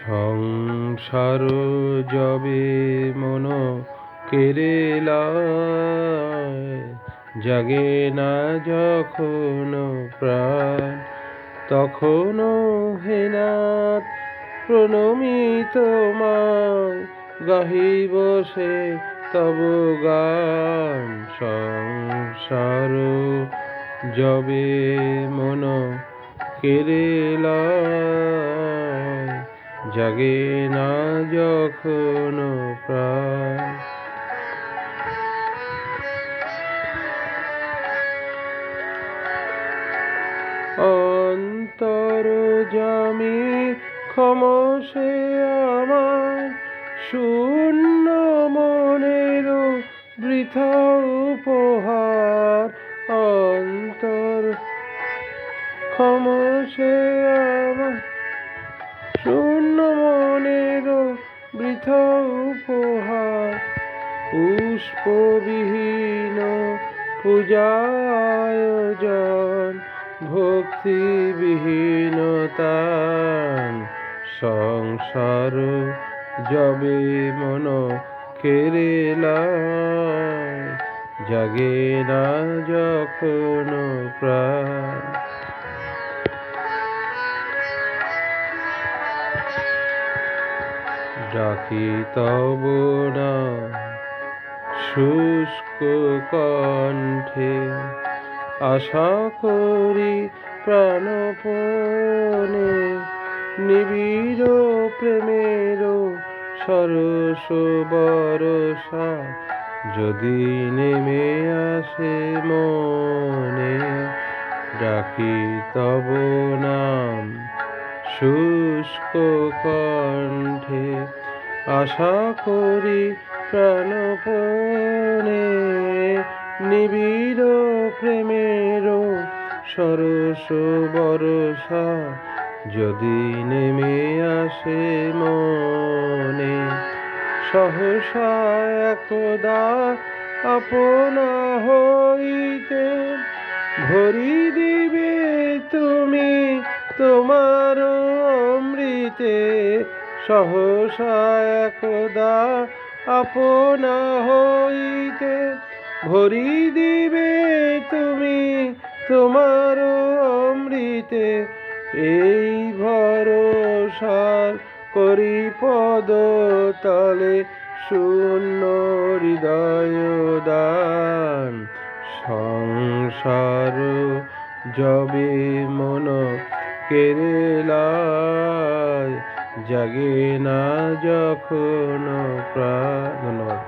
সংসার যবে মন কেড়েলায়, জাগে না যখন প্রাণ, তখন হে নাথ প্রণমিত তোমায় গাহিব সে তব গান। সংসার যবে মন কেড়েলায়, জাগে না যখন প্রাণ। অন্তর্যামী ক্ষমসে আমার শূন্য মনের বৃথা উপহার। ক্ষমসে আমার শূন্য মনের বৃথা উপহার। পুষ্পবিহীন পূজায়োজন, ভক্তিবিহীন তান। সংসার যবে মন কেড়েলায়, জাগে না যখন প্রাণ। ডাকি তব নাম শুষ্ক কণ্ঠে, আশা করি প্রাণপণে। নিবিড় প্রেমের সরস বরষা যদি নেমে আসে মনে। ডাকি তব নাম শুষ্ক কণ্ঠে, আশা করি প্রাণপণে। নিবিড় প্রেমের সরস বরষা যদি নেমে আসে মনে। সহসা একদা আপনা হইতে ভরি দিবে তুমি তোমার অমৃতে। সহসা একদা আপনা হইতে ভরি দিবে তুমি তোমার অমৃতে। এই ভরসার করি পদ তলে শূন্য হৃদয় দান। সংসার যবে মন কেড়েলায়, জাগে না যখন প্রাণ। ধন্যবাদ।